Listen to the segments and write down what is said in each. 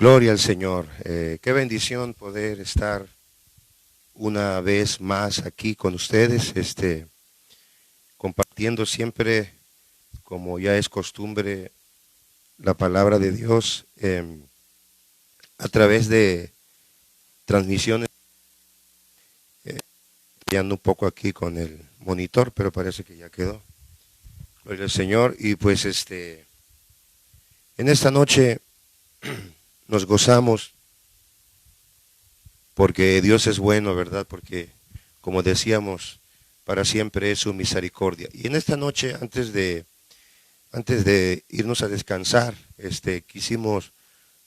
Gloria al Señor. Qué bendición poder estar una vez más aquí con ustedes, compartiendo siempre, como ya es costumbre, la palabra de Dios a través de transmisiones. Ando un poco aquí con el monitor, pero parece que ya quedó. Gloria al Señor. Y pues en esta noche nos gozamos porque Dios es bueno, ¿verdad? Porque, como decíamos, para siempre es su misericordia. Y en esta noche, antes de irnos a descansar, quisimos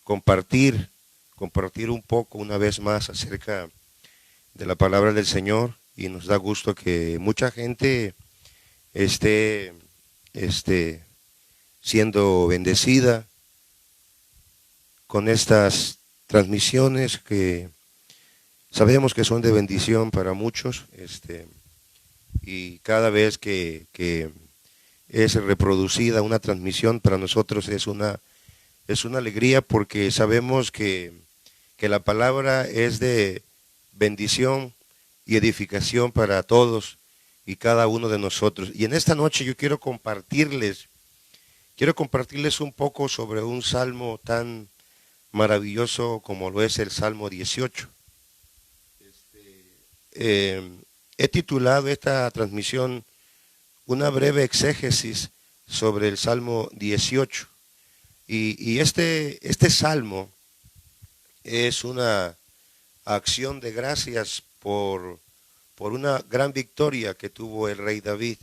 compartir un poco una vez más acerca de la palabra del Señor, y nos da gusto que mucha gente esté siendo bendecida con estas transmisiones que sabemos que son de bendición para muchos, y cada vez que es reproducida una transmisión para nosotros es una alegría, porque sabemos que la palabra es de bendición y edificación para todos y cada uno de nosotros. Y en esta noche yo quiero compartirles un poco sobre un salmo tan maravilloso como lo es el Salmo 18. He titulado esta transmisión una breve exégesis sobre el Salmo 18. Y este salmo es una acción de gracias por una gran victoria que tuvo el rey David.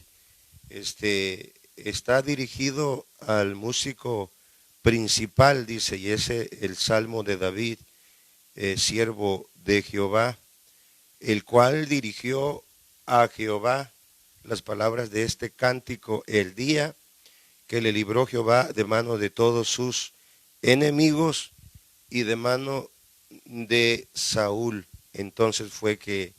Está dirigido al músico principal, dice, y es el Salmo de David, siervo de Jehová, el cual dirigió a Jehová las palabras de este cántico el día que le libró Jehová de mano de todos sus enemigos y de mano de Saúl. Entonces fue que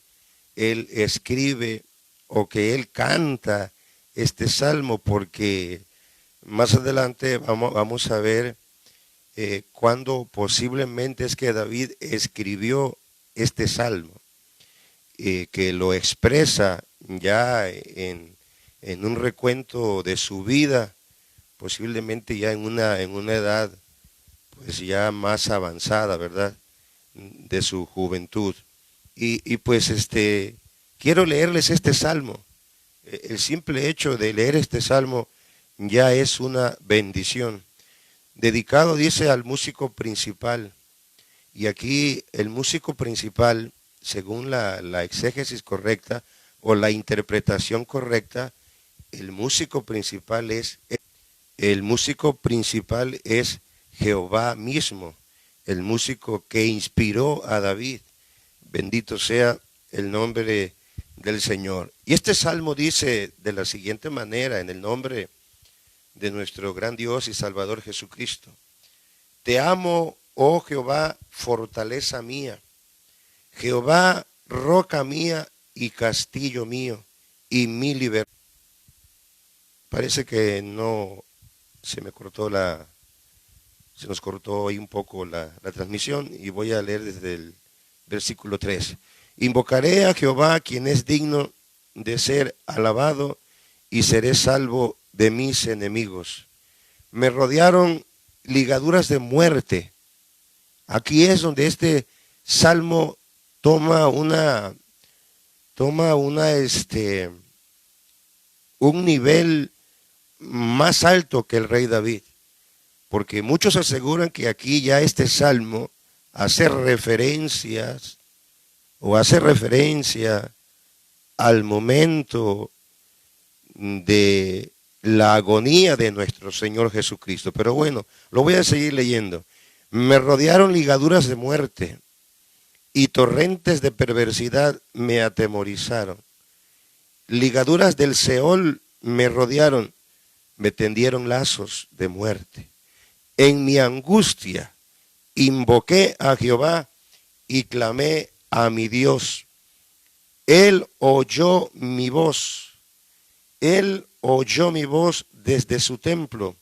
él escribe o que él canta este salmo, porque más adelante vamos a ver cuándo posiblemente es que David escribió este salmo, que lo expresa ya en un recuento de su vida, posiblemente ya en una edad pues ya más avanzada, ¿verdad?, de su juventud. Y pues quiero leerles este salmo. El simple hecho de leer este salmo ya es una bendición. Dedicado, dice, al músico principal. Y aquí el músico principal, según la exégesis correcta o la interpretación correcta, el músico principal es Jehová mismo, el músico que inspiró a David. Bendito sea el nombre del Señor. Y este salmo dice de la siguiente manera, en el nombre de nuestro gran Dios y Salvador Jesucristo: Te amo, oh Jehová, fortaleza mía, Jehová, roca mía y castillo mío y mi libertad. Parece que no se nos cortó ahí un poco la transmisión, y voy a leer desde el versículo 3. Invocaré a Jehová, quien es digno de ser alabado, y seré salvo de mis enemigos. Me rodearon ligaduras de muerte. Aquí es donde este salmo toma un nivel más alto que el rey David, porque muchos aseguran que aquí ya este salmo hace referencia al momento de la agonía de nuestro Señor Jesucristo. Pero bueno, lo voy a seguir leyendo. Me rodearon ligaduras de muerte y torrentes de perversidad me atemorizaron. Ligaduras del Seol me rodearon, me tendieron lazos de muerte. En mi angustia invoqué a Jehová y clamé a mi Dios. Él oyó mi voz desde su templo,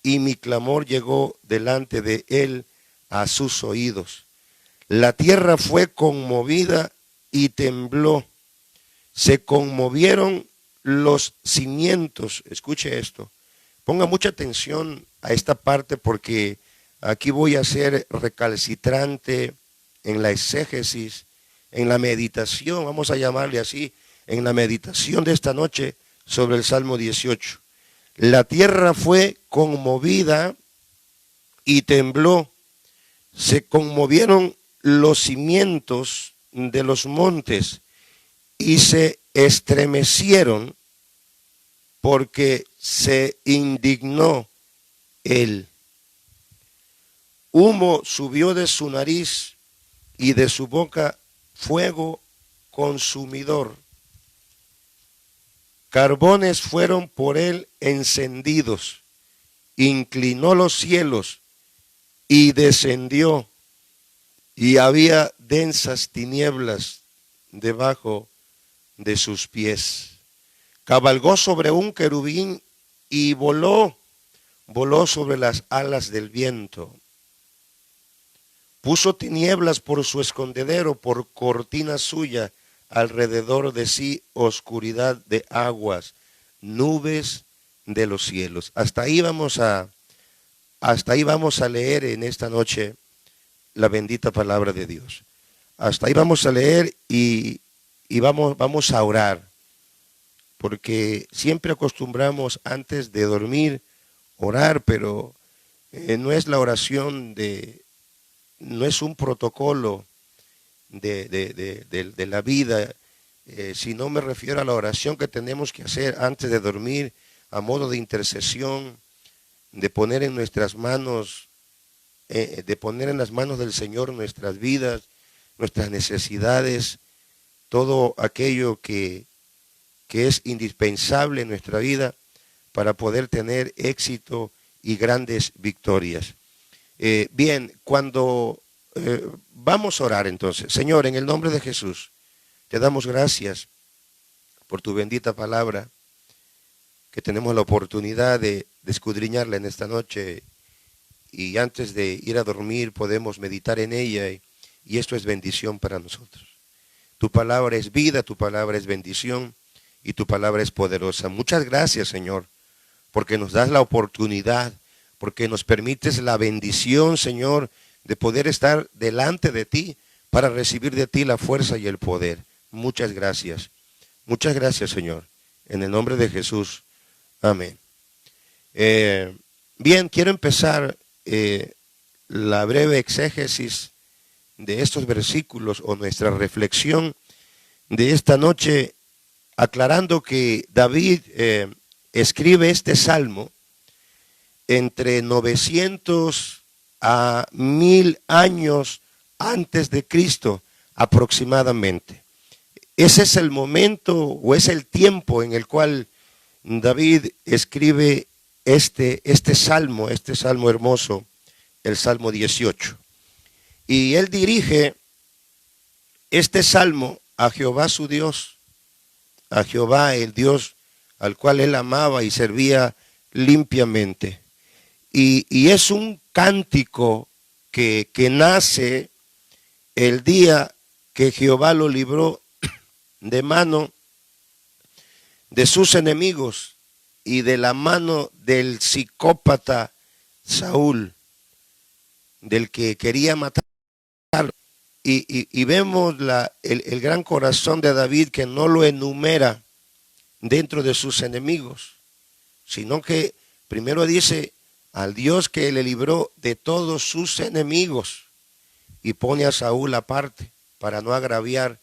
y mi clamor llegó delante de él a sus oídos. La tierra fue conmovida y tembló. Se conmovieron los cimientos. Escuche esto. Ponga mucha atención a esta parte porque aquí voy a ser recalcitrante en la exégesis, en la meditación, vamos a llamarle así, en la meditación de esta noche sobre el Salmo 18. La tierra fue conmovida y tembló. Se conmovieron los cimientos de los montes y se estremecieron porque se indignó él. Humo subió de su nariz y de su boca fuego consumidor. Carbones fueron por él encendidos. Inclinó los cielos y descendió, y había densas tinieblas debajo de sus pies. Cabalgó sobre un querubín y voló sobre las alas del viento. Puso tinieblas por su escondedero, por cortina suya, alrededor de sí oscuridad de aguas, nubes de los cielos. Hasta ahí vamos a leer en esta noche la bendita palabra de Dios. Hasta ahí vamos a leer y vamos a orar, porque siempre acostumbramos antes de dormir orar, pero no es la oración no es un protocolo de la vida, sino me refiero a la oración que tenemos que hacer antes de dormir, a modo de intercesión, de poner en nuestras manos, de poner en las manos del Señor nuestras vidas, nuestras necesidades, todo aquello que es indispensable en nuestra vida para poder tener éxito y grandes victorias. Bien, cuando vamos a orar entonces. Señor, en el nombre de Jesús, te damos gracias por tu bendita palabra, que tenemos la oportunidad de escudriñarla en esta noche, y antes de ir a dormir podemos meditar en ella, y esto es bendición para nosotros. Tu palabra es vida, tu palabra es bendición, y tu palabra es poderosa. Muchas gracias, Señor, porque nos das la oportunidad, porque nos permites la bendición, Señor, de poder estar delante de ti para recibir de ti la fuerza y el poder. Muchas gracias, Señor, en el nombre de Jesús. Amén. Bien, quiero empezar la breve exégesis de estos versículos o nuestra reflexión de esta noche, aclarando que David escribe este salmo entre 900 a 1000 años antes de Cristo aproximadamente. Ese es el momento o es el tiempo en el cual David escribe este salmo hermoso, el Salmo 18. Y él dirige este salmo a Jehová su Dios, a Jehová el Dios al cual él amaba y servía limpiamente. Y es un cántico que nace el día que Jehová lo libró de mano de sus enemigos y de la mano del psicópata Saúl, del que quería matarlo. Y vemos el gran corazón de David, que no lo enumera dentro de sus enemigos, sino que primero dice al Dios que le libró de todos sus enemigos, y pone a Saúl aparte para no agraviar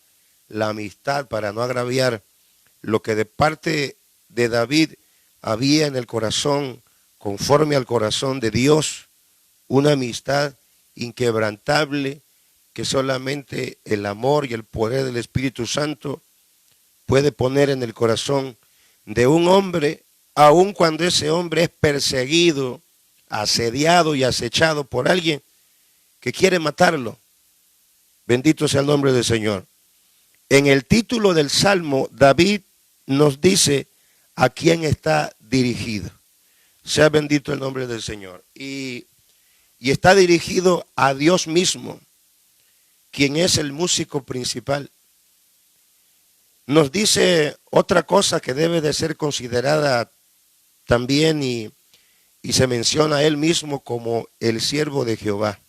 la amistad, para no agraviar lo que de parte de David había en el corazón, conforme al corazón de Dios, una amistad inquebrantable que solamente el amor y el poder del Espíritu Santo puede poner en el corazón de un hombre, aun cuando ese hombre es perseguido, asediado y acechado por alguien que quiere matarlo. Bendito sea el nombre del Señor. En el título del Salmo, David nos dice a quién está dirigido. Sea bendito el nombre del Señor. Y y está dirigido a Dios mismo, quien es el músico principal. Nos dice otra cosa que debe de ser considerada también y se menciona a él mismo como el siervo de Jehová.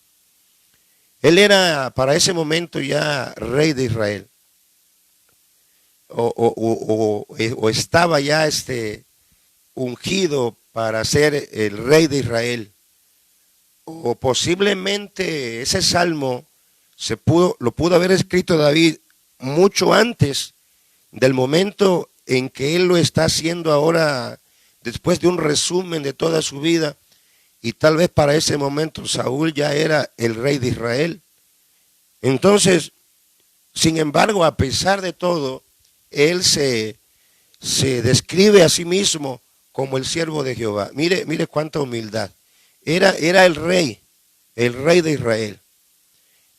Él era para ese momento ya rey de Israel. O estaba ya ungido para ser el rey de Israel. O posiblemente ese salmo lo pudo haber escrito David mucho antes del momento en que él lo está haciendo ahora, después de un resumen de toda su vida. Y tal vez para ese momento Saúl ya era el rey de Israel. Entonces, sin embargo, a pesar de todo, él se describe a sí mismo como el siervo de Jehová. Mire cuánta humildad. Era el rey de Israel.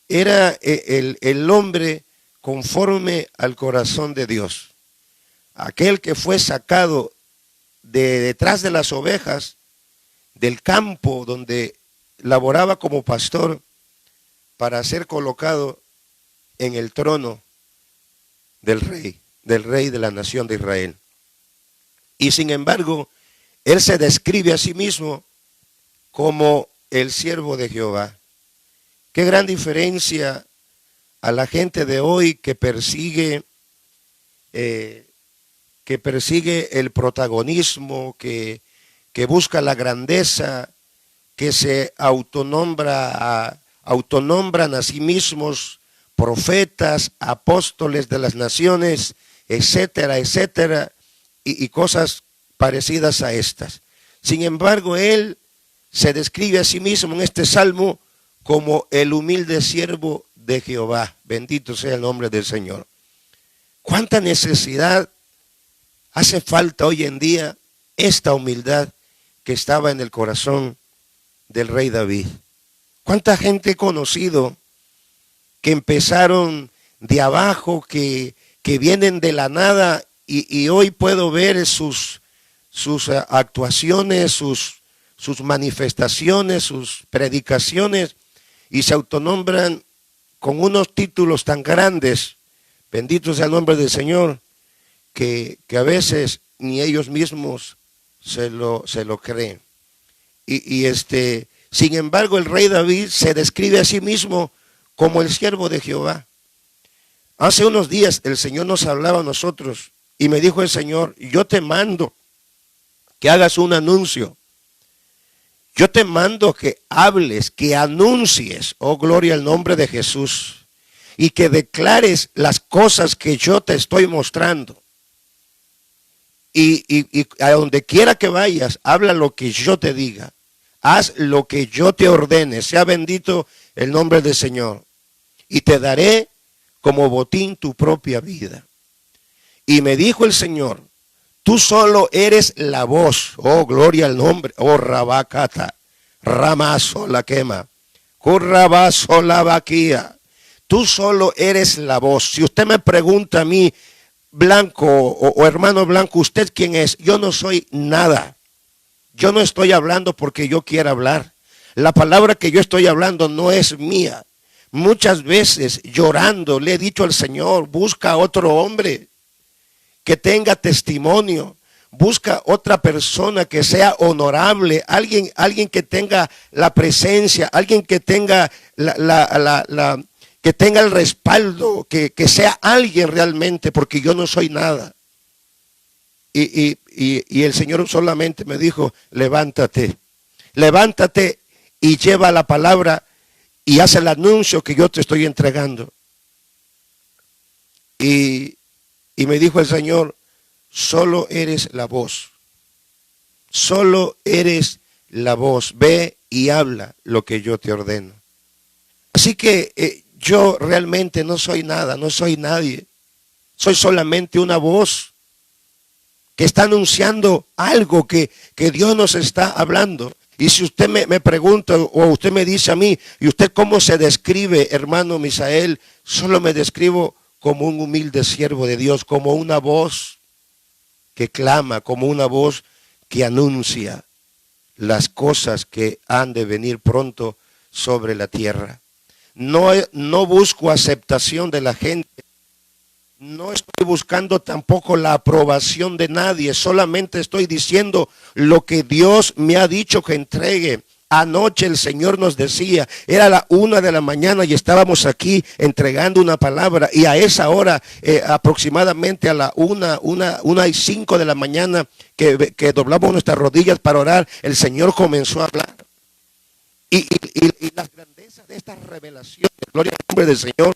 Era el hombre conforme al corazón de Dios. Aquel que fue sacado de detrás de las ovejas del campo donde laboraba como pastor para ser colocado en el trono del rey de la nación de Israel. Y sin embargo, él se describe a sí mismo como el siervo de Jehová. Qué gran diferencia a la gente de hoy que persigue el protagonismo, que busca la grandeza, que se autonombran a sí mismos profetas, apóstoles de las naciones, etcétera, etcétera, y cosas parecidas a estas. Sin embargo, él se describe a sí mismo en este salmo como el humilde siervo de Jehová. Bendito sea el nombre del Señor. ¿Cuánta necesidad hace falta hoy en día esta humildad que estaba en el corazón del rey David? ¿Cuánta gente he conocido que empezaron de abajo, que vienen de la nada y hoy puedo ver sus actuaciones, sus manifestaciones, sus predicaciones, y se autonombran con unos títulos tan grandes, bendito sea el nombre del Señor, que a veces ni ellos mismos se lo creen. Sin embargo, el rey David se describe a sí mismo como el siervo de Jehová. Hace unos días el Señor nos hablaba a nosotros y me dijo el Señor: yo te mando que hagas un anuncio. Yo te mando que hables, que anuncies, oh gloria al nombre de Jesús, y que declares las cosas que yo te estoy mostrando. Y a donde quiera que vayas, habla lo que yo te diga. Haz lo que yo te ordene. Sea bendito el nombre del Señor. Y te daré como botín tu propia vida. Y me dijo el Señor: tú solo eres la voz, oh gloria al nombre, oh rabacata, ramazo la quema, currabazo la vaquía. Tú solo eres la voz. Si usted me pregunta a mí, Blanco o hermano Blanco, ¿usted quién es? Yo no soy nada. Yo no estoy hablando porque yo quiera hablar. La palabra que yo estoy hablando no es mía. Muchas veces llorando le he dicho al Señor: busca a otro hombre que tenga testimonio, busca otra persona que sea honorable, alguien que tenga la presencia, alguien que tenga que tenga el respaldo, que sea alguien realmente, porque yo no soy nada. Y el Señor solamente me dijo: levántate y lleva la palabra y haz el anuncio que yo te estoy entregando. Y me dijo el Señor: solo eres la voz. Solo eres la voz. Ve y habla lo que yo te ordeno. Así que yo realmente no soy nada, no soy nadie. Soy solamente una voz que está anunciando algo que Dios nos está hablando. Y si usted me pregunta o usted me dice a mí: ¿y usted cómo se describe, hermano Misael? Solo me describo como un humilde siervo de Dios, como una voz que clama, como una voz que anuncia las cosas que han de venir pronto sobre la tierra. No busco aceptación de la gente. No estoy buscando tampoco la aprobación de nadie. Solamente estoy diciendo lo que Dios me ha dicho que entregue. Anoche el Señor nos decía, era la 1 de la mañana y estábamos aquí entregando una palabra, y a esa hora, aproximadamente a la 1:05 de la mañana, que doblamos nuestras rodillas para orar, el Señor comenzó a hablar. Y las grandezas de estas revelaciones, gloria al nombre del Señor.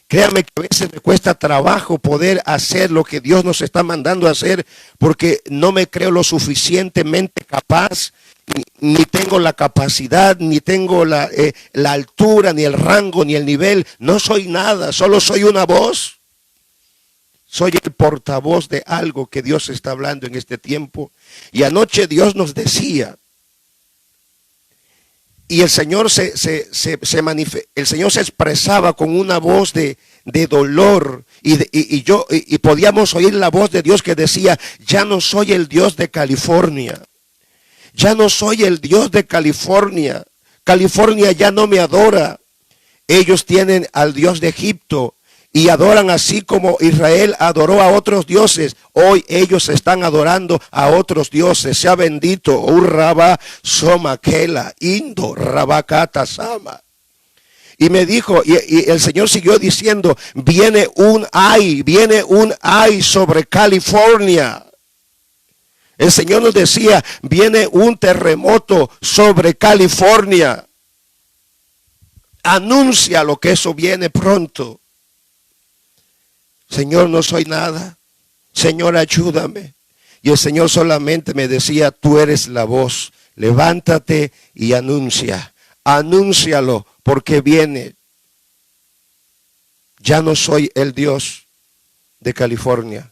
Créame que a veces me cuesta trabajo poder hacer lo que Dios nos está mandando a hacer, porque no me creo lo suficientemente capaz, ni tengo la capacidad, ni tengo la altura, ni el rango, ni el nivel. No soy nada, solo soy una voz. Soy el portavoz de algo que Dios está hablando en este tiempo. Y anoche Dios nos decía, y el Señor el Señor se expresaba con una voz de dolor, y podíamos oír la voz de Dios que decía: ya no soy el Dios de California. Ya no soy el Dios de California. California ya no me adora. Ellos tienen al Dios de Egipto y adoran así como Israel adoró a otros dioses. Hoy ellos están adorando a otros dioses. Sea bendito Urraba Somakela Indo Rabakata Sama. Y me dijo, y el Señor siguió diciendo: viene un ay sobre California. El Señor nos decía: viene un terremoto sobre California. Anuncia lo que eso viene pronto. Señor, no soy nada. Señor, ayúdame. Y el Señor solamente me decía: tú eres la voz. Levántate y anuncia. Anúncialo, porque viene. Ya no soy el Dios de California.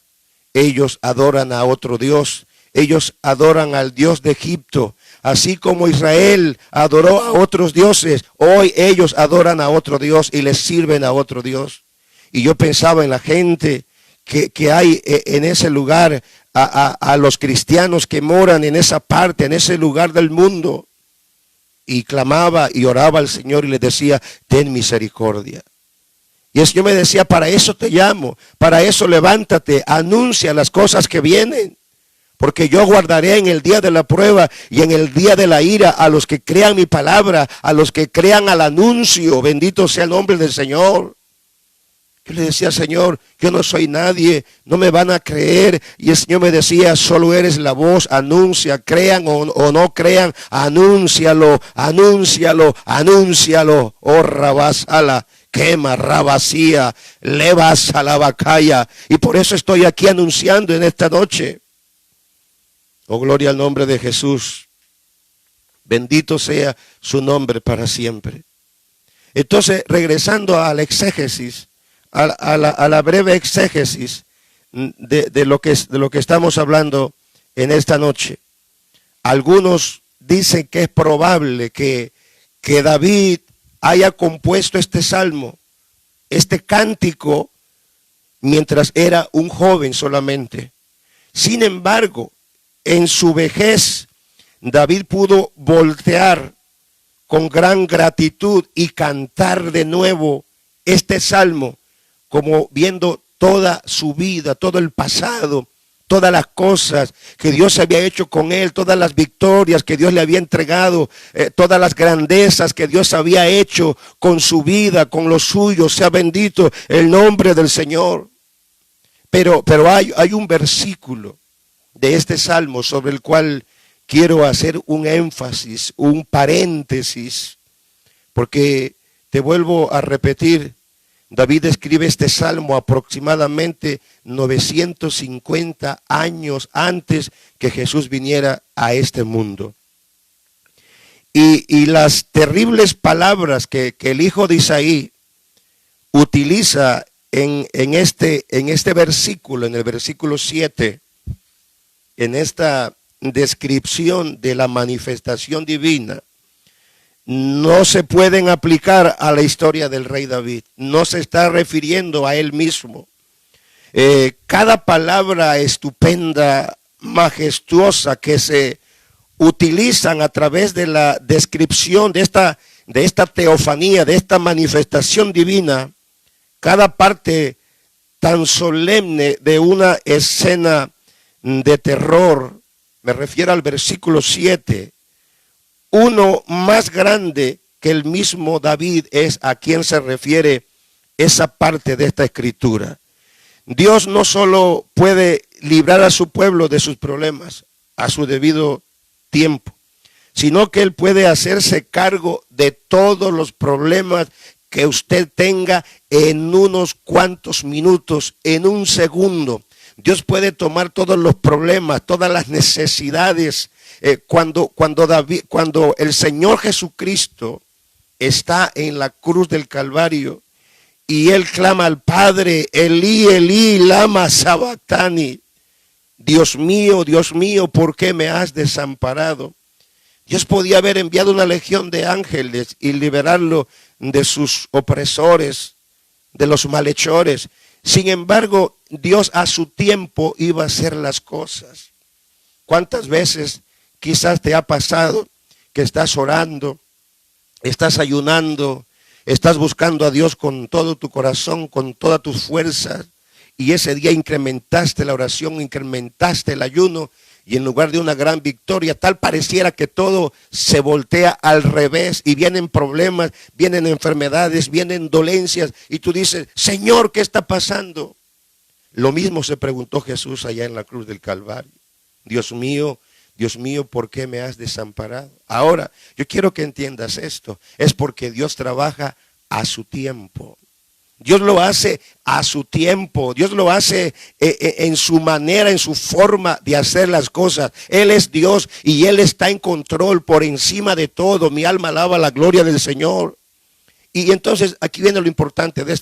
Ellos adoran a otro Dios. Ellos adoran al Dios de Egipto. Así como Israel adoró a otros dioses, hoy ellos adoran a otro Dios y les sirven a otro Dios. Y yo pensaba en la gente que hay en ese lugar, a los cristianos que moran en esa parte, en ese lugar del mundo. Y clamaba y oraba al Señor y le decía: ten misericordia. Y el Señor me decía: para eso te llamo, para eso levántate, anuncia las cosas que vienen. Porque yo guardaré en el día de la prueba y en el día de la ira a los que crean mi palabra, a los que crean al anuncio. Bendito sea el nombre del Señor. Yo le decía: Señor, yo no soy nadie, no me van a creer. Y el Señor me decía: solo eres la voz, anuncia, crean o no crean, anúncialo, anúncialo, anúncialo. Oh, rabasala, quema, rabasía, levas a la bacaya. Y por eso estoy aquí anunciando en esta noche. Oh, gloria al nombre de Jesús. Bendito sea su nombre para siempre. Entonces, regresando al exégesis, a la breve exégesis de lo que estamos hablando en esta noche. Algunos dicen que es probable que David haya compuesto este salmo, este cántico, mientras era un joven solamente. Sin embargo, en su vejez, David pudo voltear con gran gratitud y cantar de nuevo este salmo, como viendo toda su vida, todo el pasado, todas las cosas que Dios había hecho con él, todas las victorias que Dios le había entregado, todas las grandezas que Dios había hecho con su vida, con los suyos. Sea bendito el nombre del Señor. Pero hay un versículo de este salmo sobre el cual quiero hacer un énfasis, un paréntesis, porque te vuelvo a repetir, David escribe este salmo aproximadamente 950 años antes que Jesús viniera a este mundo. Y las terribles palabras que el hijo de Isaí utiliza en este versículo, en el versículo 7, en esta descripción de la manifestación divina, no se pueden aplicar a la historia del rey David. No se está refiriendo a él mismo. Cada palabra estupenda, majestuosa que se utilizan a través de la descripción de esta teofanía, de esta manifestación divina, cada parte tan solemne de una escena de terror. Me refiero al versículo 7. Uno más grande que el mismo David es a quien se refiere esa parte de esta escritura. Dios no solo puede librar a su pueblo de sus problemas a su debido tiempo, sino que Él puede hacerse cargo de todos los problemas que usted tenga en unos cuantos minutos, en un segundo. Dios puede tomar todos los problemas, todas las necesidades. Cuando el Señor Jesucristo está en la cruz del Calvario y Él clama al Padre, Elí, Elí, lama sabactani. Dios mío, ¿por qué me has desamparado? Dios podía haber enviado una legión de ángeles y liberarlo de sus opresores, de los malhechores. Sin embargo, Dios a su tiempo iba a hacer las cosas. ¿Cuántas veces quizás te ha pasado que estás orando, estás ayunando, estás buscando a Dios con todo tu corazón, con todas tus fuerzas, y ese día incrementaste la oración, incrementaste el ayuno, y en lugar de una gran victoria, tal pareciera que todo se voltea al revés y vienen problemas, vienen enfermedades, vienen dolencias, y tú dices, Señor, ¿qué está pasando? Lo mismo se preguntó Jesús allá en la cruz del Calvario. Dios mío, ¿por qué me has desamparado? Ahora, yo quiero que entiendas esto. Es porque Dios trabaja a su tiempo. Dios lo hace a su tiempo. Dios lo hace en su manera, en su forma de hacer las cosas. Él es Dios y Él está en control por encima de todo. Mi alma alaba la gloria del Señor. Y entonces aquí viene lo importante de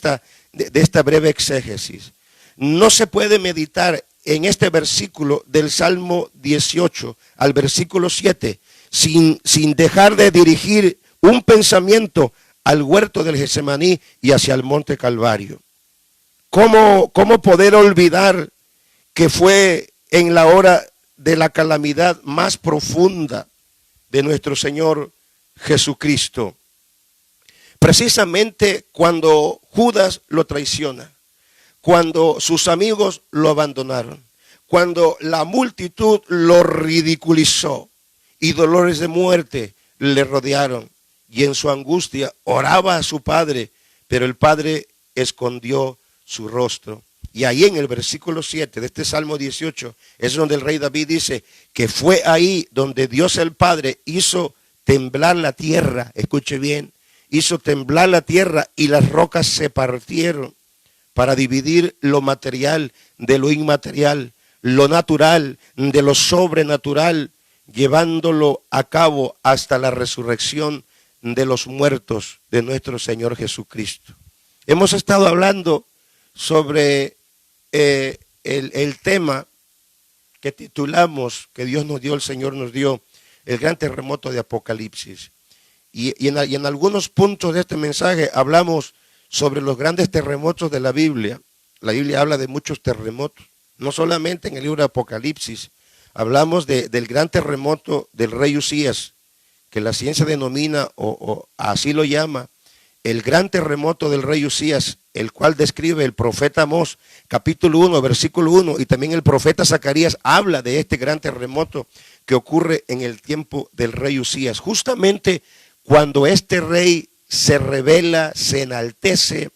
esta breve exégesis. No se puede meditar en este versículo del Salmo 18 al versículo 7 sin dejar de dirigir un pensamiento al huerto del Getsemaní y hacia el monte Calvario. ¿Cómo poder olvidar que fue en la hora de la calamidad más profunda de nuestro Señor Jesucristo? Precisamente cuando Judas lo traiciona, cuando sus amigos lo abandonaron, cuando la multitud lo ridiculizó y dolores de muerte le rodearon, y en su angustia oraba a su padre, pero el padre escondió su rostro. Y ahí en el versículo 7 de este Salmo 18 es donde el rey David dice que fue ahí donde Dios el Padre hizo temblar la tierra. Escuche bien, hizo temblar la tierra y las rocas se partieron para dividir lo material de lo inmaterial, lo natural de lo sobrenatural, llevándolo a cabo hasta la resurrección de los muertos de nuestro Señor Jesucristo. Hemos estado hablando sobre el tema que titulamos, que Dios nos dio, el Señor nos dio, el gran terremoto de Apocalipsis. Y en algunos puntos de este mensaje hablamos sobre los grandes terremotos de la Biblia. La Biblia habla de muchos terremotos, no solamente en el libro de Apocalipsis. Hablamos del gran terremoto del rey Usías, que la ciencia denomina, o así lo llama, el gran terremoto del rey Usías, el cual describe el profeta Amós, capítulo 1, versículo 1, y también el profeta Zacarías habla de este gran terremoto que ocurre en el tiempo del rey Usías. Justamente cuando este rey se revela, se enaltece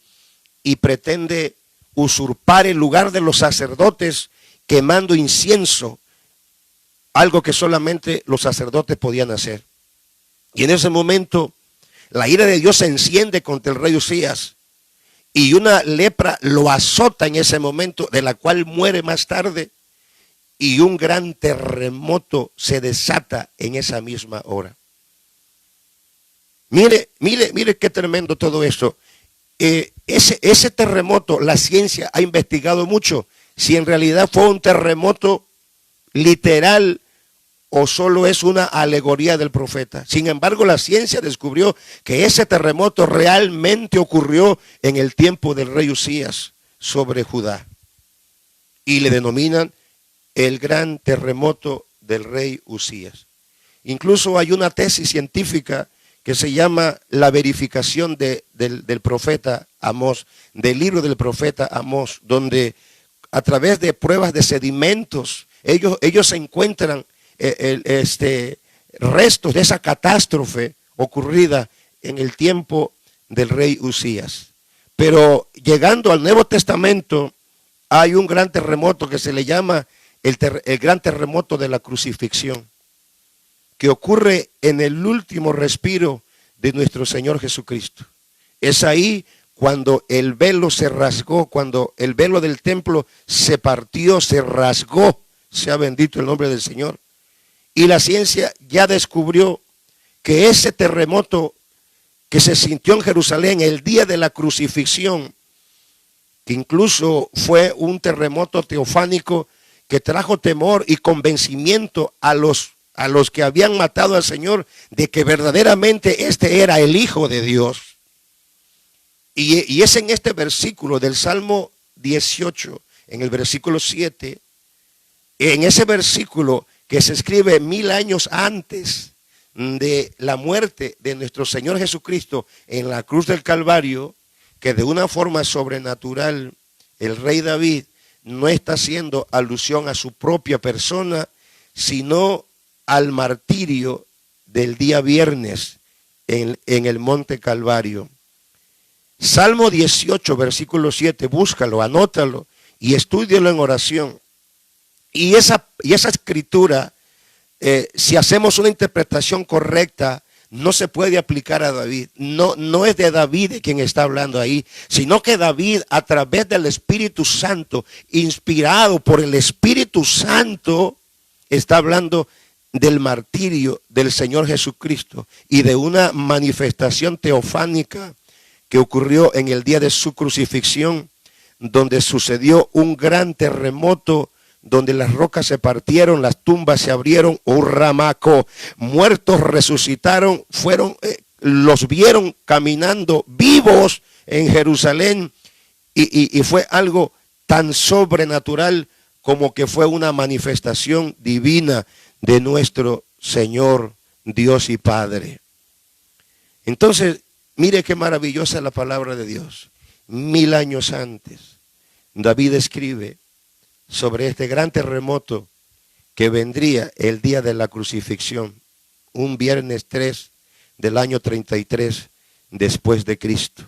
y pretende usurpar el lugar de los sacerdotes quemando incienso, algo que solamente los sacerdotes podían hacer. Y en ese momento la ira de Dios se enciende contra el rey Usías y una lepra lo azota en ese momento, de la cual muere más tarde, y un gran terremoto se desata en esa misma hora. Mire qué tremendo todo esto. Ese terremoto, la ciencia ha investigado mucho si en realidad fue un terremoto literal o solo es una alegoría del profeta. Sin embargo, la ciencia descubrió que ese terremoto realmente ocurrió en el tiempo del rey Usías sobre Judá. Y le denominan el gran terremoto del rey Usías. Incluso hay una tesis científica que se llama la verificación del profeta Amós, del libro del profeta Amós, donde a través de pruebas de sedimentos, ellos encuentran restos de esa catástrofe ocurrida en el tiempo del rey Usías. Pero llegando al Nuevo Testamento, hay un gran terremoto que se le llama el gran terremoto de la crucifixión, que ocurre en el último respiro de nuestro Señor Jesucristo. Es ahí cuando el velo se rasgó, cuando el velo del templo se partió, se rasgó, sea bendito el nombre del Señor. Y la ciencia ya descubrió que ese terremoto que se sintió en Jerusalén el día de la crucifixión, que incluso fue un terremoto teofánico que trajo temor y convencimiento a los que habían matado al Señor de que verdaderamente este era el Hijo de Dios. Y es en este versículo del Salmo 18, en el versículo 7, en ese versículo que se escribe 1000 años antes de la muerte de nuestro Señor Jesucristo en la cruz del Calvario, que de una forma sobrenatural el rey David no está haciendo alusión a su propia persona, sino al martirio del día viernes en el monte Calvario. Salmo 18, versículo 7, búscalo, anótalo y estúdialo en oración. Y esa escritura, si hacemos una interpretación correcta, no se puede aplicar a David. No es de David de quien está hablando ahí, sino que David, a través del Espíritu Santo, inspirado por el Espíritu Santo, está hablando del martirio del Señor Jesucristo y de una manifestación teofánica que ocurrió en el día de su crucifixión, donde sucedió un gran terremoto, donde las rocas se partieron, las tumbas se abrieron, Urramaco, muertos resucitaron, los vieron caminando vivos en Jerusalén, y fue algo tan sobrenatural como que fue una manifestación divina de nuestro Señor, Dios y Padre. Entonces, mire qué maravillosa es la palabra de Dios. 1000 años antes, David escribe sobre este gran terremoto que vendría el día de la crucifixión, un viernes 3 del año 33 después de Cristo.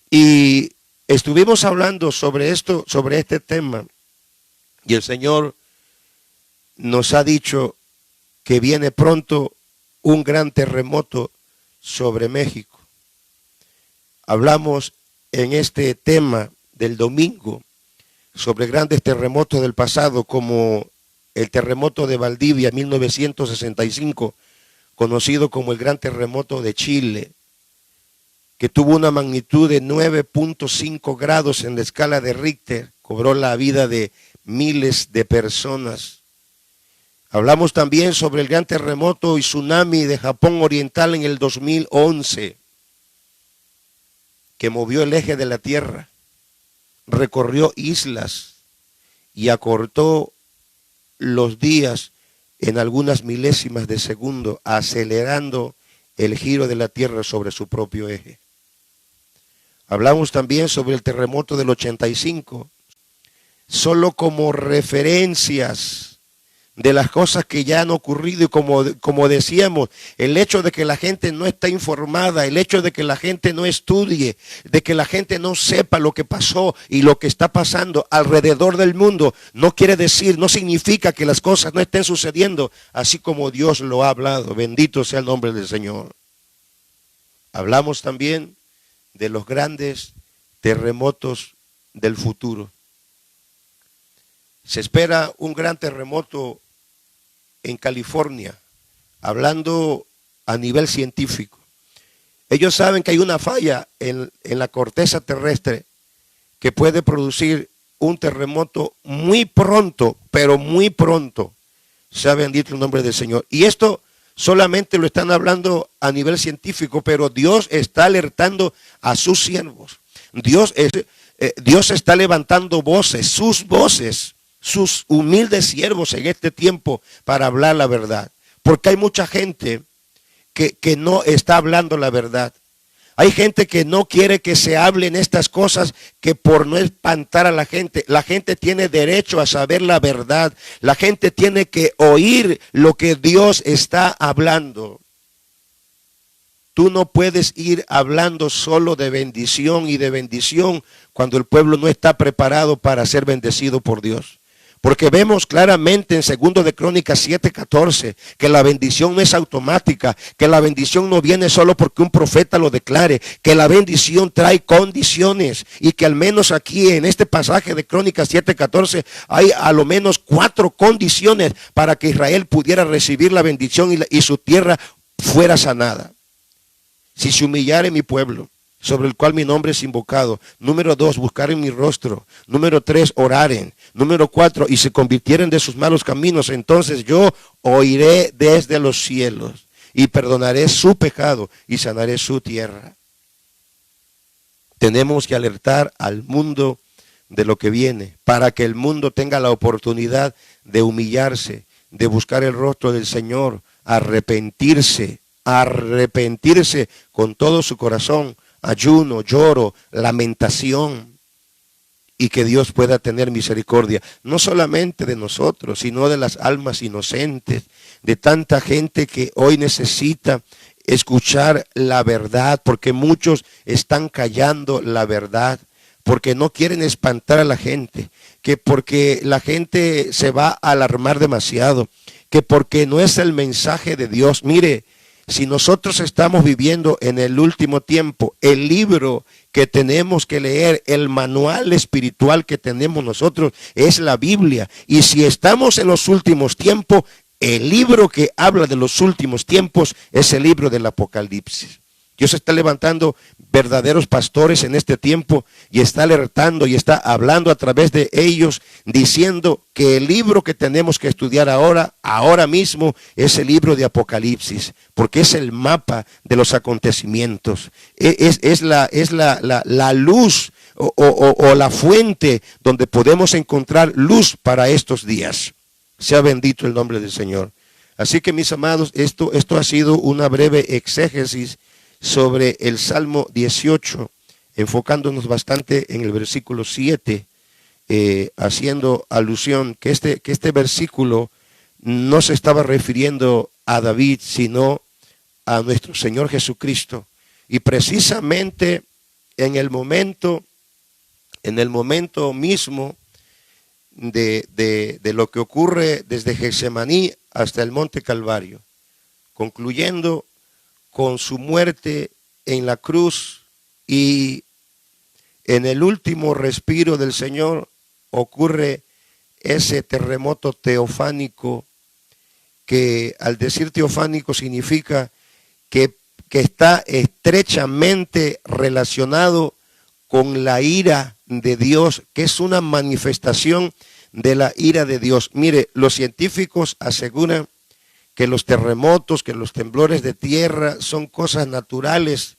Y estuvimos hablando sobre esto, sobre este tema, y el Señor nos ha dicho que viene pronto un gran terremoto sobre México. Hablamos en este tema del domingo sobre grandes terremotos del pasado, como el terremoto de Valdivia 1965, conocido como el gran terremoto de Chile, que tuvo una magnitud de 9.5 grados en la escala de Richter, cobró la vida de miles de personas. Hablamos también sobre el gran terremoto y tsunami de Japón Oriental en el 2011, que movió el eje de la Tierra, recorrió islas y acortó los días en algunas milésimas de segundo, acelerando el giro de la Tierra sobre su propio eje. Hablamos también sobre el terremoto del 85, solo como referencias de las cosas que ya han ocurrido, y como decíamos, el hecho de que la gente no está informada, el hecho de que la gente no estudie, de que la gente no sepa lo que pasó y lo que está pasando alrededor del mundo, no quiere decir, no significa que las cosas no estén sucediendo así como Dios lo ha hablado. Bendito sea el nombre del Señor. Hablamos también de los grandes terremotos del futuro. Se espera un gran terremoto en California, hablando a nivel científico. Ellos saben que hay una falla en la corteza terrestre que puede producir un terremoto muy pronto, pero muy pronto. Sea bendito el nombre del Señor. Y esto solamente lo están hablando a nivel científico, pero Dios está alertando a sus siervos. Dios está levantando voces, sus humildes siervos en este tiempo para hablar la verdad. Porque hay mucha gente que no está hablando la verdad. Hay gente que no quiere que se hablen estas cosas, que por no espantar a la gente tiene derecho a saber la verdad. La gente tiene que oír lo que Dios está hablando. Tú no puedes ir hablando solo de bendición y de bendición cuando el pueblo no está preparado para ser bendecido por Dios. Porque vemos claramente en 2 de Crónicas 7:14 que la bendición no es automática, que la bendición no viene solo porque un profeta lo declare, que la bendición trae condiciones y que al menos aquí en este pasaje de Crónicas 7:14 hay a lo menos 4 condiciones para que Israel pudiera recibir la bendición y su tierra fuera sanada. Si se humillare mi pueblo, sobre el cual mi nombre es invocado. Número 2, buscaren mi rostro. Número 3, oraren. Número 4, y se convirtieren de sus malos caminos. Entonces yo oiré desde los cielos y perdonaré su pecado y sanaré su tierra. Tenemos que alertar al mundo de lo que viene, para que el mundo tenga la oportunidad de humillarse, de buscar el rostro del Señor, arrepentirse con todo su corazón, ayuno, lloro, lamentación, y que Dios pueda tener misericordia, no solamente de nosotros, sino de las almas inocentes, de tanta gente que hoy necesita escuchar la verdad, porque muchos están callando la verdad, porque no quieren espantar a la gente, que porque la gente se va a alarmar demasiado, que porque no es el mensaje de Dios. Mire, si nosotros estamos viviendo en el último tiempo, el libro que tenemos que leer, el manual espiritual que tenemos nosotros es la Biblia. Y si estamos en los últimos tiempos, el libro que habla de los últimos tiempos es el libro del Apocalipsis. Dios está levantando verdaderos pastores en este tiempo y está alertando y está hablando a través de ellos, diciendo que el libro que tenemos que estudiar ahora mismo, es el libro de Apocalipsis, porque es el mapa de los acontecimientos, es la luz o la fuente donde podemos encontrar luz para estos días. Sea bendito el nombre del Señor. Así que, mis amados, esto ha sido una breve exégesis sobre el Salmo 18, enfocándonos bastante en el versículo 7, haciendo alusión que este versículo no se estaba refiriendo a David, sino a nuestro Señor Jesucristo. Y precisamente en el momento mismo de lo que ocurre desde Getsemaní hasta el Monte Calvario, concluyendo con su muerte en la cruz, y en el último respiro del Señor ocurre ese terremoto teofánico, que al decir teofánico significa que está estrechamente relacionado con la ira de Dios, que es una manifestación de la ira de Dios. Mire, los científicos aseguran que los terremotos, que los temblores de tierra son cosas naturales,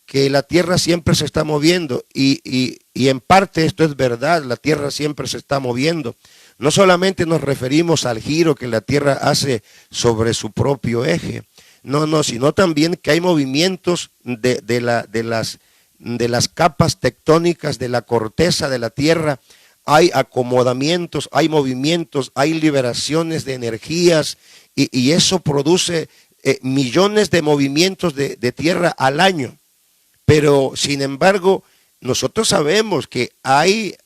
que la tierra siempre se está moviendo, y en parte esto es verdad, la tierra siempre se está moviendo. No solamente nos referimos al giro que la tierra hace sobre su propio eje, no, sino también que hay movimientos de las capas tectónicas de la corteza de la tierra, hay acomodamientos, hay movimientos, hay liberaciones de energías, y eso produce millones de movimientos de tierra al año. Pero sin embargo, nosotros sabemos que hay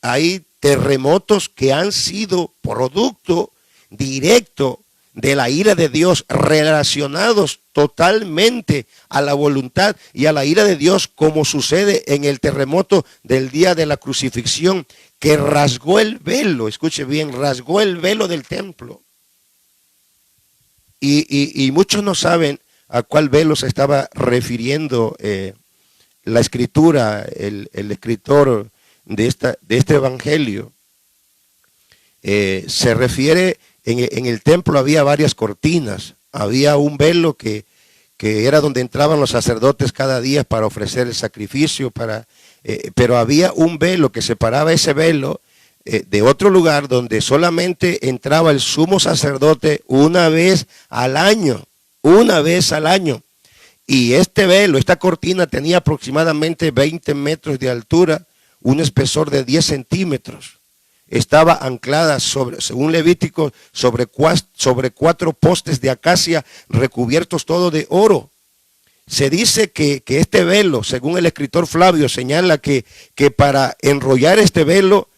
terremotos que han sido producto directo de la ira de Dios, relacionados totalmente a la voluntad y a la ira de Dios, como sucede en el terremoto del día de la crucifixión, que rasgó el velo, escuche bien, rasgó el velo del templo. Y muchos no saben a cuál velo se estaba refiriendo la escritura, el escritor de este evangelio. Se refiere, en el templo había varias cortinas, había un velo que era donde entraban los sacerdotes cada día para ofrecer el sacrificio, pero había un velo que separaba ese velo de otro lugar donde solamente entraba el sumo sacerdote una vez al año. Y este velo, esta cortina tenía aproximadamente 20 metros de altura, un espesor de 10 centímetros. Estaba anclada según Levítico, sobre 4 postes de acacia recubiertos todo de oro. Se dice que este velo, según el escritor Flavio, señala que para enrollar este velo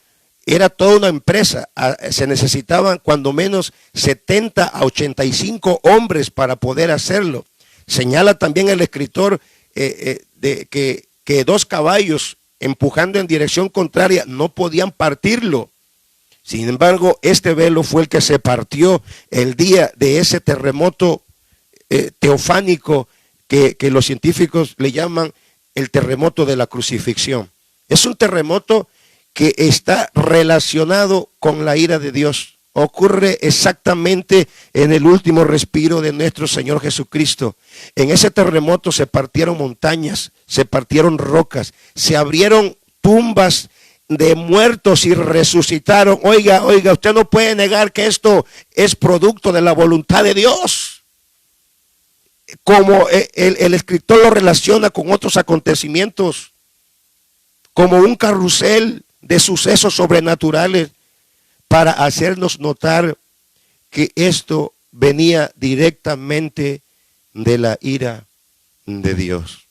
era toda una empresa. Se necesitaban cuando menos 70 a 85 hombres para poder hacerlo. Señala también el escritor que 2 caballos empujando en dirección contraria no podían partirlo. Sin embargo, este velo fue el que se partió el día de ese terremoto teofánico que los científicos le llaman el terremoto de la crucifixión. Es un terremoto que está relacionado con la ira de Dios. Ocurre exactamente en el último respiro de nuestro Señor Jesucristo. En ese terremoto se partieron montañas, se partieron rocas, se abrieron tumbas de muertos y resucitaron. Oiga, usted no puede negar que esto es producto de la voluntad de Dios. Como el escritor lo relaciona con otros acontecimientos, como un carrusel de sucesos sobrenaturales, para hacernos notar que esto venía directamente de la ira de Dios.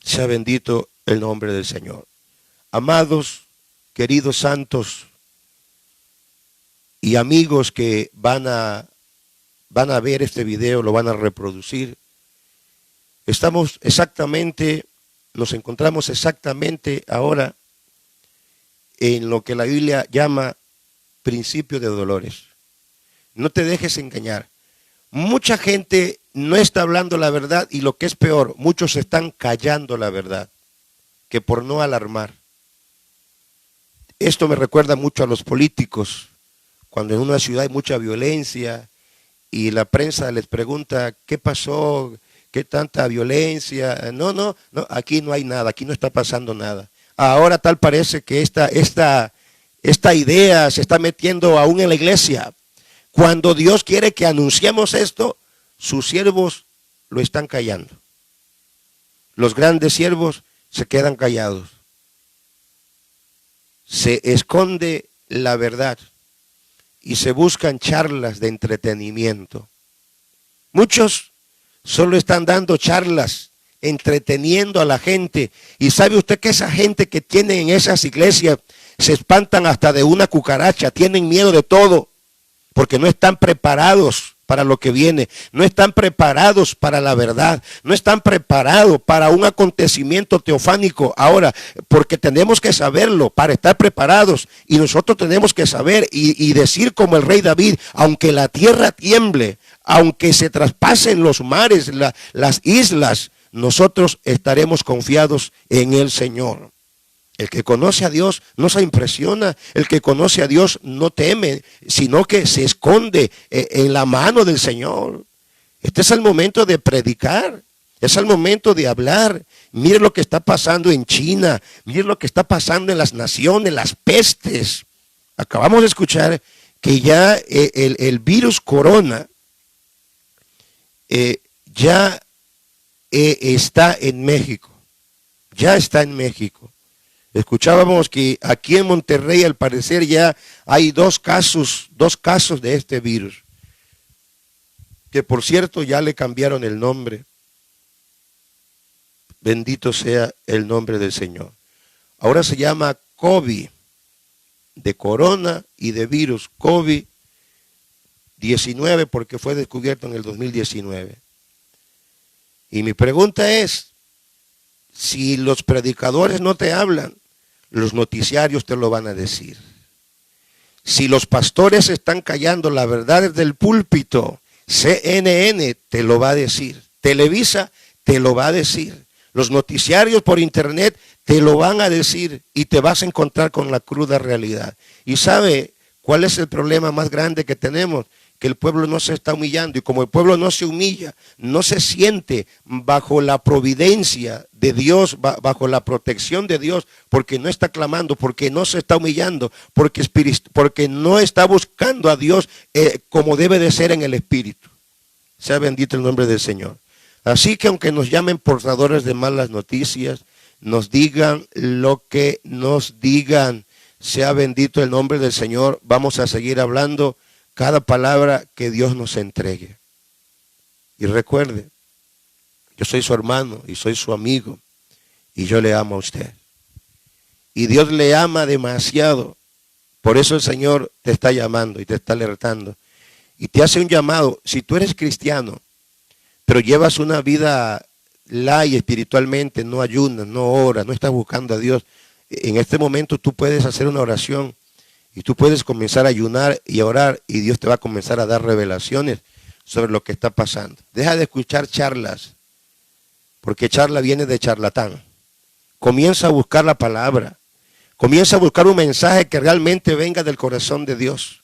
Sea bendito el nombre del Señor. Amados, queridos santos y amigos que van a ver este video, lo van a reproducir, nos encontramos exactamente ahora en lo que la Biblia llama principio de dolores. No te dejes engañar. Mucha gente no está hablando la verdad y lo que es peor, muchos están callando la verdad, que por no alarmar. Esto me recuerda mucho a los políticos, cuando en una ciudad hay mucha violencia y la prensa les pregunta, ¿qué pasó? ¿Qué tanta violencia? No, aquí no hay nada, aquí no está pasando nada. Ahora tal parece que esta idea se está metiendo aún en la iglesia. Cuando Dios quiere que anunciemos esto, sus siervos lo están callando. Los grandes siervos se quedan callados. Se esconde la verdad y se buscan charlas de entretenimiento. Muchos solo están dando charlas, entreteniendo a la gente. Y sabe usted que esa gente que tienen en esas iglesias se espantan hasta de una cucaracha, tienen miedo de todo, porque no están preparados para lo que viene, no están preparados para la verdad, no están preparados para un acontecimiento teofánico. Ahora, porque tenemos que saberlo para estar preparados, y nosotros tenemos que saber y decir como el rey David, aunque la tierra tiemble, aunque se traspasen los mares, las islas, nosotros estaremos confiados en el Señor. El que conoce a Dios no se impresiona, el que conoce a Dios no teme, sino que se esconde en la mano del Señor. Este es el momento de predicar, es el momento de hablar. Mire lo que está pasando en China, mire lo que está pasando en las naciones, las pestes. Acabamos de escuchar que ya el virus corona ya está en México, ya está en México. Escuchábamos que aquí en Monterrey al parecer ya hay dos casos de este virus, que por cierto ya le cambiaron el nombre. Bendito sea el nombre del Señor. Ahora se llama COVID, de corona y de virus, COVID-19, porque fue descubierto en el 2019. Y mi pregunta es, si los predicadores no te hablan, los noticiarios te lo van a decir. Si los pastores están callando la verdad desde el púlpito, CNN te lo va a decir, Televisa te lo va a decir, los noticiarios por internet te lo van a decir y te vas a encontrar con la cruda realidad. ¿Y sabe cuál es el problema más grande que tenemos? que el pueblo no se está humillando, y como el pueblo no se humilla, no se siente bajo la providencia de Dios, bajo la protección de Dios, porque no está clamando, porque no se está humillando, porque no está buscando a Dios como debe de ser en el Espíritu. Sea bendito el nombre del Señor. Así que aunque nos llamen portadores de malas noticias, nos digan lo que nos digan, sea bendito el nombre del Señor, vamos a seguir hablando cada palabra que Dios nos entregue. Y recuerde, yo soy su hermano y soy su amigo, y yo le amo a usted. Y Dios le ama demasiado. Por eso el Señor te está llamando y te está alertando. Y te hace un llamado. Si tú eres cristiano, pero llevas una vida light espiritualmente, no ayunas, no oras, no estás buscando a Dios, en este momento tú puedes hacer una oración y tú puedes comenzar a ayunar y a orar, y Dios te va a comenzar a dar revelaciones sobre lo que está pasando. Deja de escuchar charlas, porque charla viene de charlatán. Comienza a buscar la palabra. Comienza a buscar un mensaje que realmente venga del corazón de Dios.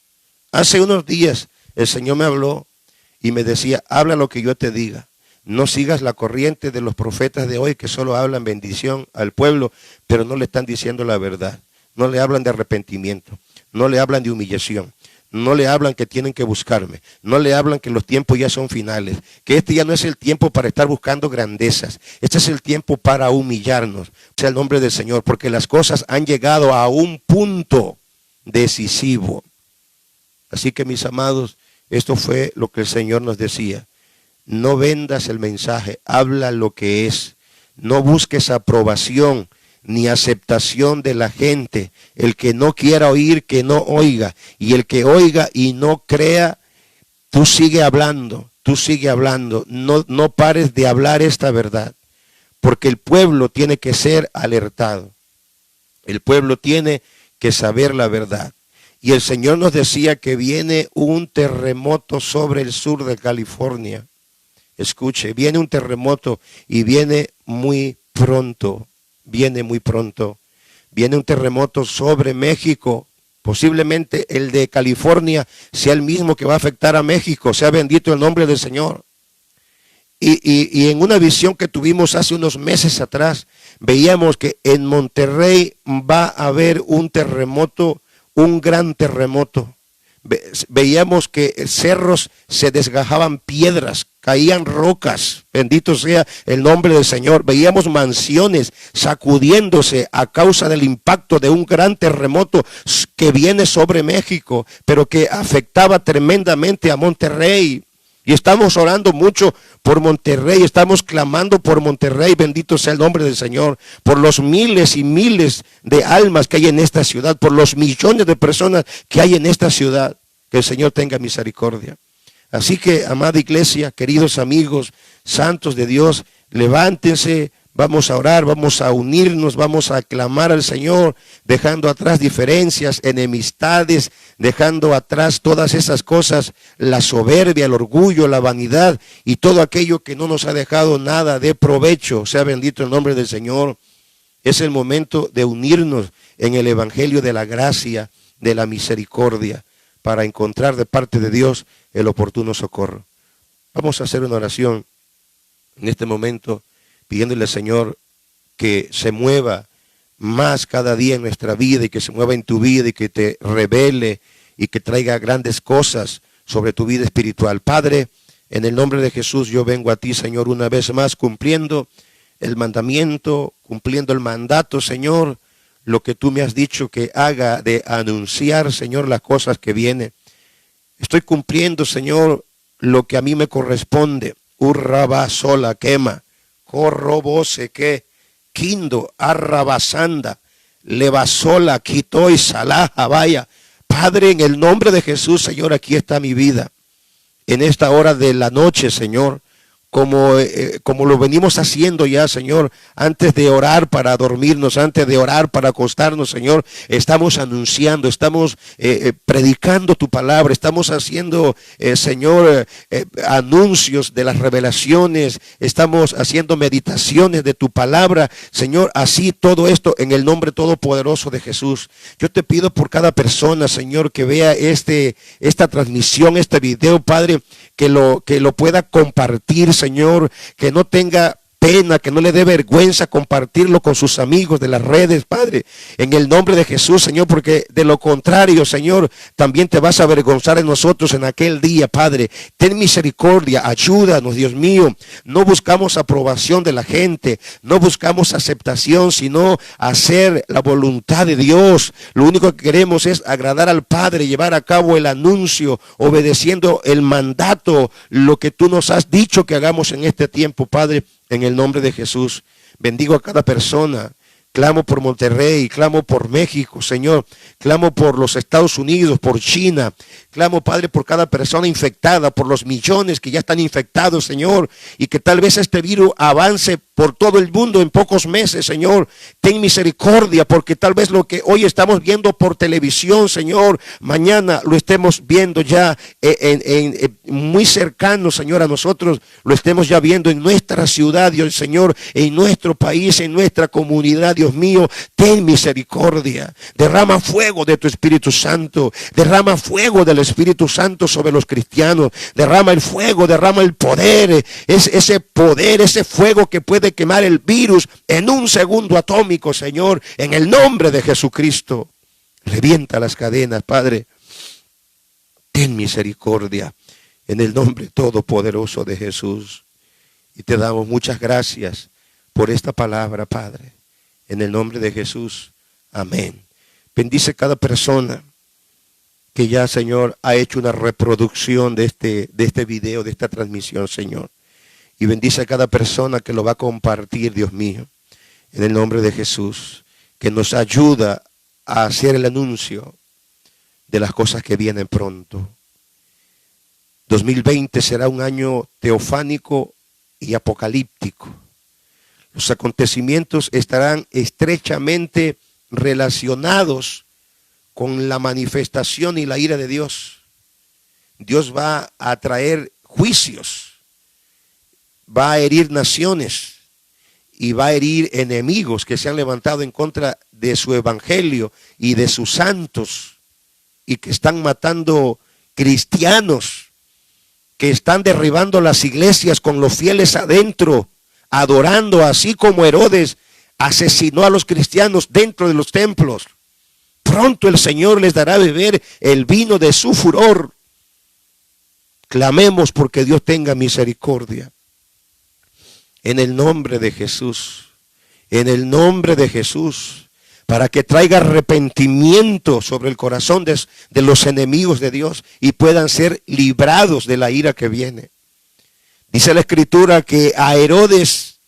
Hace unos días el Señor me habló y me decía, habla lo que yo te diga. No sigas la corriente de los profetas de hoy que solo hablan bendición al pueblo, pero no le están diciendo la verdad. No le hablan de arrepentimiento, no le hablan de humillación, no le hablan que tienen que buscarme, no le hablan que los tiempos ya son finales, que este ya no es el tiempo para estar buscando grandezas, este es el tiempo para humillarnos, sea el nombre del Señor, porque las cosas han llegado a un punto decisivo. Así que mis amados, esto fue lo que el Señor nos decía. No vendas el mensaje, habla lo que es. No busques aprobación ni aceptación de la gente. El que no quiera oír, que no oiga. Y el que oiga y no crea, tú sigue hablando, tú sigue hablando. No pares de hablar esta verdad, porque el pueblo tiene que ser alertado. El pueblo tiene que saber la verdad. Y el Señor nos decía que viene un terremoto sobre el sur de California. Escuche, viene un terremoto y viene muy pronto, viene muy pronto. Viene un terremoto sobre México. Posiblemente el de California sea el mismo que va a afectar a México. Sea bendito el nombre del Señor. Y en una visión que tuvimos hace unos meses atrás, veíamos que en Monterrey va a haber un terremoto, un gran terremoto. Veíamos que cerros se desgajaban, piedras, caían rocas, bendito sea el nombre del Señor. Veíamos mansiones sacudiéndose a causa del impacto de un gran terremoto que viene sobre México, pero que afectaba tremendamente a Monterrey. Y estamos orando mucho por Monterrey, estamos clamando por Monterrey, bendito sea el nombre del Señor, por los miles y miles de almas que hay en esta ciudad, por los millones de personas que hay en esta ciudad, que el Señor tenga misericordia. Así que, amada iglesia, queridos amigos, santos de Dios, levántense, vamos a orar, vamos a unirnos, vamos a clamar al Señor, dejando atrás diferencias, enemistades, dejando atrás todas esas cosas, la soberbia, el orgullo, la vanidad y todo aquello que no nos ha dejado nada de provecho. Sea bendito el nombre del Señor. Es el momento de unirnos en el evangelio de la gracia, de la misericordia, para encontrar de parte de Dios el oportuno socorro. Vamos a hacer una oración en este momento, pidiéndole al Señor que se mueva más cada día en nuestra vida y que se mueva en tu vida y que te revele y que traiga grandes cosas sobre tu vida espiritual. Padre, en el nombre de Jesús yo vengo a ti, Señor, una vez más cumpliendo el mandamiento, cumpliendo el mandato, Señor, lo que tú me has dicho que haga de anunciar, Señor, las cosas que vienen. Estoy cumpliendo, Señor, lo que a mí me corresponde. Urraba sola quema. Corrobose que quindo arrabasanda levasola quitó y salaja vaya. Padre, en el nombre de Jesús, Señor, aquí está mi vida. En esta hora de la noche, Señor, como lo venimos haciendo ya, Señor, antes de orar para dormirnos, antes de orar para acostarnos, Señor, estamos anunciando, estamos predicando tu palabra, estamos haciendo, Señor, anuncios de las revelaciones, estamos haciendo meditaciones de tu palabra, Señor, así todo esto en el nombre todopoderoso de Jesús. Yo te pido por cada persona, Señor, que vea esta transmisión, este video, Padre, que lo pueda compartir, Señor, que no tenga pena, que no le dé vergüenza compartirlo con sus amigos de las redes, Padre, en el nombre de Jesús, Señor, porque de lo contrario, Señor, también te vas a avergonzar en nosotros en aquel día, Padre. Ten misericordia, ayúdanos, Dios mío. No buscamos aprobación de la gente, no buscamos aceptación, sino hacer la voluntad de Dios. Lo único que queremos es agradar al Padre, llevar a cabo el anuncio, obedeciendo el mandato, lo que tú nos has dicho que hagamos en este tiempo, Padre. En el nombre de Jesús, bendigo a cada persona. Clamo por Monterrey, clamo por México, Señor. Clamo por los Estados Unidos, por China. Clamo, Padre, por cada persona infectada, por los millones que ya están infectados, Señor. Y que tal vez este virus avance por todo el mundo en pocos meses, Señor. Ten misericordia, porque tal vez lo que hoy estamos viendo por televisión, Señor, mañana lo estemos viendo ya muy cercano, Señor, a nosotros. Lo estemos ya viendo en nuestra ciudad, Dios, Señor, en nuestro país, en nuestra comunidad, Dios mío. Ten misericordia. Derrama fuego de tu Espíritu Santo. Derrama fuego del Espíritu Santo sobre los cristianos. Derrama el fuego, derrama el poder. Ese poder, ese fuego que puede quemar el virus en un segundo atómico, Señor, en el nombre de Jesucristo. Revienta las cadenas, Padre. Ten misericordia en el nombre todopoderoso de Jesús. Y te damos muchas gracias por esta palabra, Padre. En el nombre de Jesús. Amén. Bendice cada persona que ya, Señor, ha hecho una reproducción de este video, de esta transmisión, Señor. Y bendice a cada persona que lo va a compartir, Dios mío. En el nombre de Jesús. Que nos ayuda a hacer el anuncio de las cosas que vienen pronto. 2020 será un año teofánico y apocalíptico. Los acontecimientos estarán estrechamente relacionados con la manifestación y la ira de Dios. Dios va a traer juicios, va a herir naciones y va a herir enemigos que se han levantado en contra de su evangelio y de sus santos y que están matando cristianos, que están derribando las iglesias con los fieles adentro, adorando, así como Herodes asesinó a los cristianos dentro de los templos. Pronto el Señor les dará a beber el vino de su furor. Clamemos porque Dios tenga misericordia. En el nombre de Jesús, en el nombre de Jesús, para que traiga arrepentimiento sobre el corazón de los enemigos de Dios y puedan ser librados de la ira que viene. Dice la Escritura que a Herodes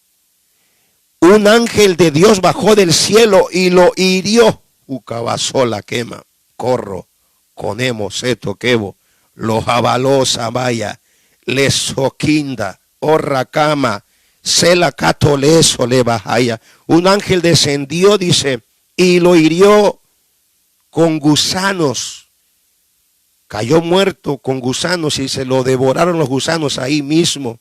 un ángel de Dios bajó del cielo y lo hirió. Ucabasola quema, corro, conemo, seto, quebo, lo jabaló, samaya, lesoquinda, orracama, sela catoleso le bajaya. Un ángel descendió, dice, y lo hirió con gusanos. Cayó muerto con gusanos y se lo devoraron los gusanos ahí mismo.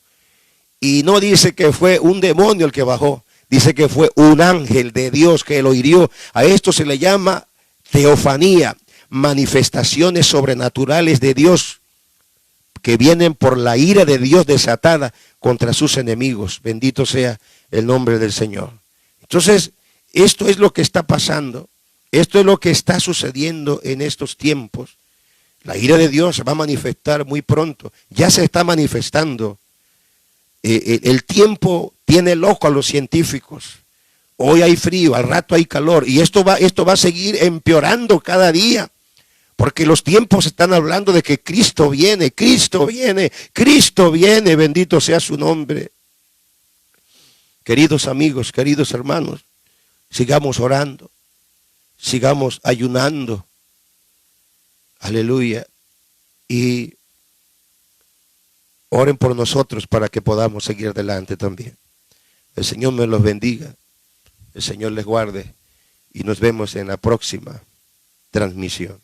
Y no dice que fue un demonio el que bajó. Dice que fue un ángel de Dios que lo hirió. A esto se le llama teofanía, manifestaciones sobrenaturales de Dios que vienen por la ira de Dios desatada contra sus enemigos. Bendito sea el nombre del Señor. Entonces, esto es lo que está pasando. Esto es lo que está sucediendo en estos tiempos. La ira de Dios se va a manifestar muy pronto. Ya se está manifestando. El tiempo tiene loco a los científicos. Hoy hay frío, al rato hay calor. Y esto va a seguir empeorando cada día. Porque los tiempos están hablando de que Cristo viene, Cristo viene, Cristo viene. Bendito sea su nombre. Queridos amigos, queridos hermanos, sigamos orando. Sigamos ayunando. Aleluya. Y Oren por nosotros para que podamos seguir adelante también. El Señor me los bendiga. El Señor les guarde. Y nos vemos en la próxima transmisión.